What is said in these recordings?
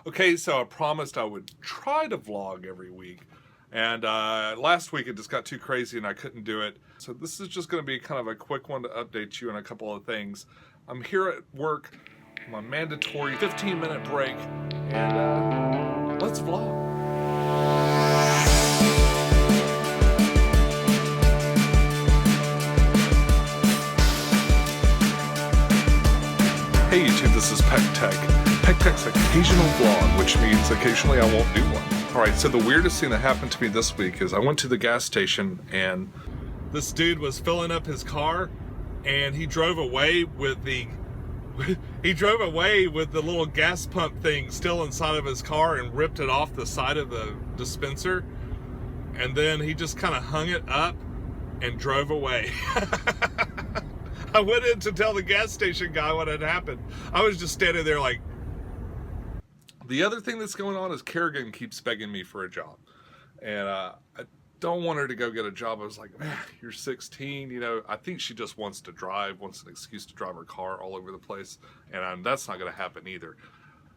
Okay, so I promised I would try to vlog every week. And last week it just got too crazy and I couldn't do it. So this is just going to be kind of a quick one to update you on a couple of things. I'm here at work, my mandatory 15-minute break, and let's vlog. Hey YouTube, this is Pecktec. Pecktec's occasional vlog, which means occasionally I won't do one. Alright, so the weirdest thing that happened to me this week is I went to the gas station and this dude was filling up his car and he drove away with the little gas pump thing still inside of his car and ripped it off the side of the dispenser, and then he just kind of hung it up and drove away. I went in to tell the gas station guy what had happened. I was just standing there like... The other thing that's going on is Kerrigan keeps begging me for a job. And I don't want her to go get a job. I was like, man, you're 16, you know, I think she just wants to drive, wants an excuse to drive her car all over the place. And that's not going to happen either.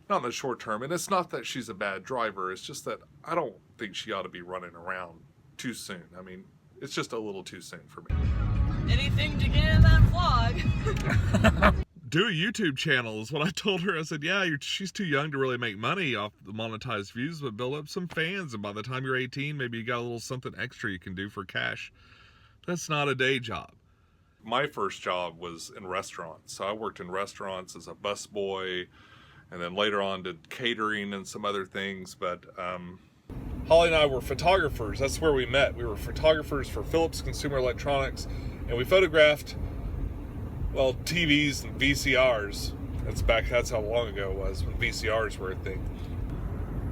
Not in the short term. And it's not that she's a bad driver. It's just that I don't think she ought to be running around too soon. I mean, it's just a little too soon for me. Anything to get in that vlog. Do a YouTube channel is what I told her. I said, yeah, she's too young to really make money off the monetized views, but build up some fans, and by the time you're 18, maybe you got a little something extra you can do for cash. That's not a day job. My first job was in restaurants. So I worked in restaurants as a busboy, and then later on did catering and some other things, but Holly and I were photographers. That's where we met. We were photographers for Philips Consumer Electronics, and we photographed, well, TVs and VCRs. That's how long ago it was when VCRs were a thing.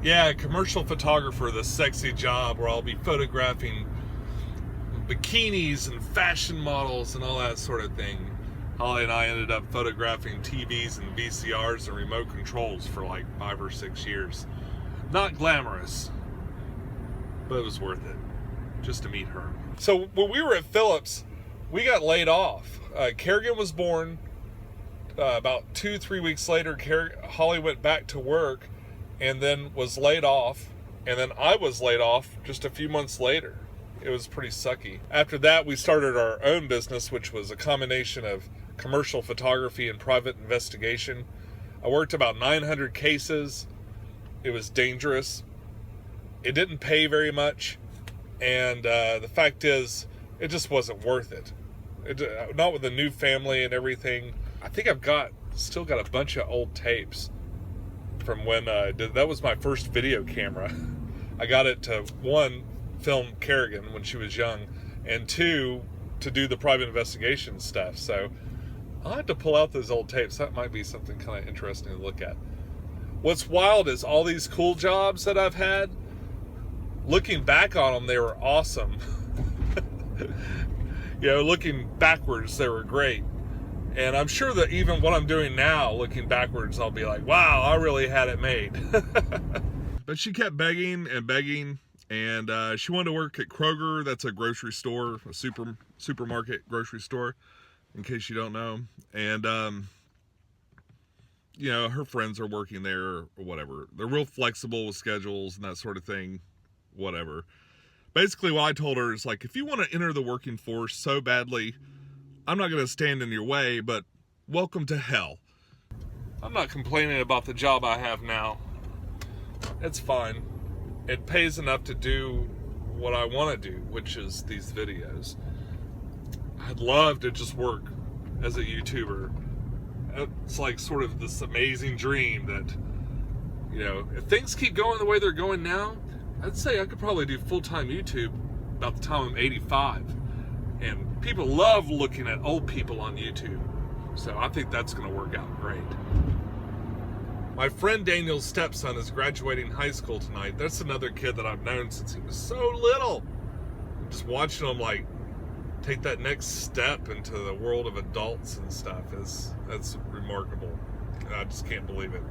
Yeah, commercial photographer, the sexy job where I'll be photographing bikinis and fashion models and all that sort of thing. Holly and I ended up photographing TVs and VCRs and remote controls for like 5 or 6 years. Not glamorous, but it was worth it just to meet her. So when we were at Philips, we got laid off. Kerrigan was born. About 2-3 weeks later, Holly went back to work and then was laid off. And then I was laid off just a few months later. It was pretty sucky. After that, we started our own business, which was a combination of commercial photography and private investigation. I worked about 900 cases. It was dangerous. It didn't pay very much. And the fact is, it just wasn't worth it. Not with the new family and everything. I think I've still got a bunch of old tapes from when that was my first video camera. I got it to, 1, film Kerrigan when she was young, and 2, to do the private investigation stuff. So I'll have to pull out those old tapes. That might be something kind of interesting to look at. What's wild is all these cool jobs that I've had, looking back on them, they were awesome. You know, looking backwards, they were great. And I'm sure that even what I'm doing now, looking backwards, I'll be like, wow, I really had it made. But she kept begging and begging, and she wanted to work at Kroger. That's a grocery store, a supermarket grocery store, in case you don't know. And, you know, her friends are working there or whatever. They're real flexible with schedules and that sort of thing, whatever. Basically, what I told her is, like, if you want to enter the working force so badly, I'm not going to stand in your way, but welcome to hell. I'm not complaining about the job I have now. It's fine. It pays enough to do what I want to do, which is these videos. I'd love to just work as a YouTuber. It's like sort of this amazing dream that, you know, if things keep going the way they're going now, I'd say I could probably do full-time YouTube about the time I'm 85. And people love looking at old people on YouTube. So I think that's going to work out great. My friend Daniel's stepson is graduating high school tonight. That's another kid that I've known since he was so little. Just watching him, like, take that next step into the world of adults and stuff that's remarkable. I just can't believe it.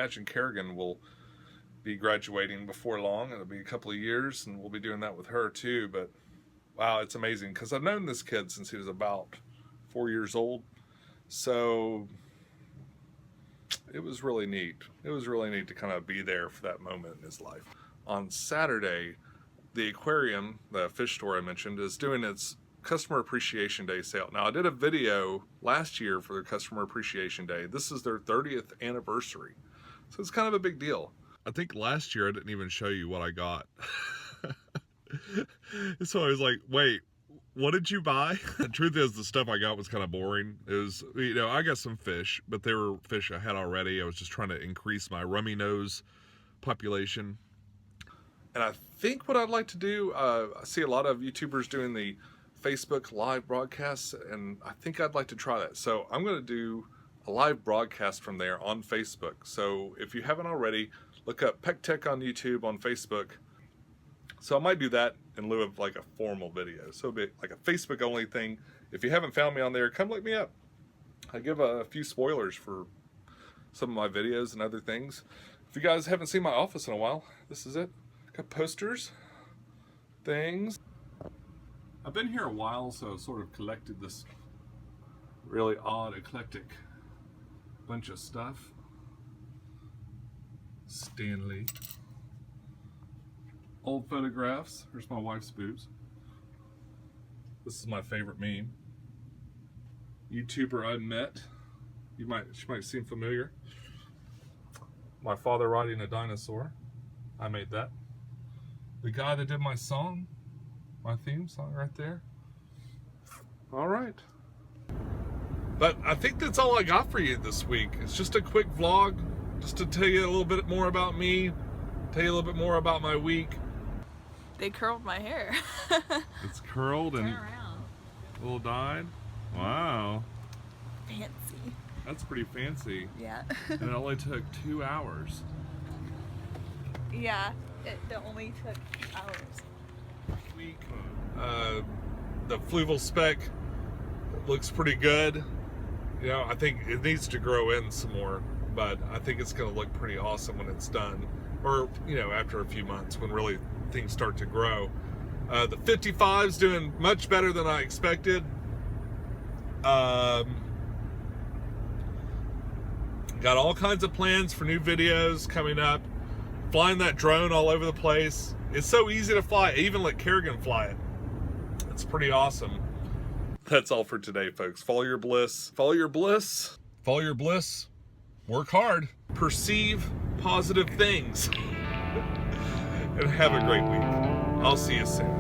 imagine Kerrigan will be graduating before long. It'll be a couple of years, and we'll be doing that with her too. But wow, it's amazing because I've known this kid since he was about 4 years old. So it was really neat. It was really neat to kind of be there for that moment in his life. On Saturday, the Aquarium, the fish store I mentioned, is doing its Customer Appreciation Day sale. Now, I did a video last year for their Customer Appreciation Day. This is their 30th anniversary. So it's kind of a big deal. I think last year I didn't even show you what I got. So I was like, wait, what did you buy? The truth is, the stuff I got was kind of boring. It was, you know, I got some fish, but they were fish I had already. I was just trying to increase my rummy nose population. And I think what I'd like to do, I see a lot of YouTubers doing the Facebook live broadcasts, and I think I'd like to try that. So I'm going to do a live broadcast from there on Facebook. So if you haven't already, look up Pecktec on YouTube, on Facebook. So I might do that in lieu of like a formal video. So it'll be like a Facebook only thing. If you haven't found me on there, come look me up. I give a few spoilers for some of my videos and other things. If you guys haven't seen my office in a while, this is it. Got posters, things. I've been here a while, so I've sort of collected this really odd, eclectic bunch of stuff. Stanley. Old photographs. Here's my wife's boobs. This is my favorite meme. YouTuber Unmet. She might seem familiar. My father riding a dinosaur. I made that. The guy that did my song, my theme song right there. All right. But I think that's all I got for you this week. It's just a quick vlog, just to tell you a little bit more about me, tell you a little bit more about my week. They curled my hair. It's curled and Turn around. a little dyed. Wow. Fancy. That's pretty fancy. Yeah. And it only took 2 hours. Yeah, it only took hours. Week. The fluval speck looks pretty good. You know, I think it needs to grow in some more, but I think it's going to look pretty awesome when it's done. Or, you know, after a few months when really things start to grow. The 55's doing much better than I expected. Got all kinds of plans for new videos coming up. Flying that drone all over the place. It's so easy to fly. I even let Kerrigan fly it. It's pretty awesome. That's all for today, folks. Follow your bliss. Follow your bliss. Follow your bliss. Work hard. Perceive positive things. And have a great week. I'll see you soon.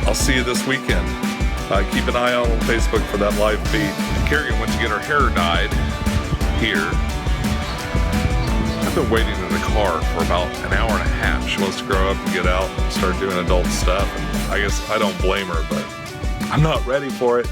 I'll see you this weekend. Keep an eye out on Facebook for that live feed. Kerrigan went to get her hair dyed here. I've been waiting in the car for about an hour and a half. She wants to grow up and get out and start doing adult stuff. And I guess I don't blame her, but I'm not ready for it.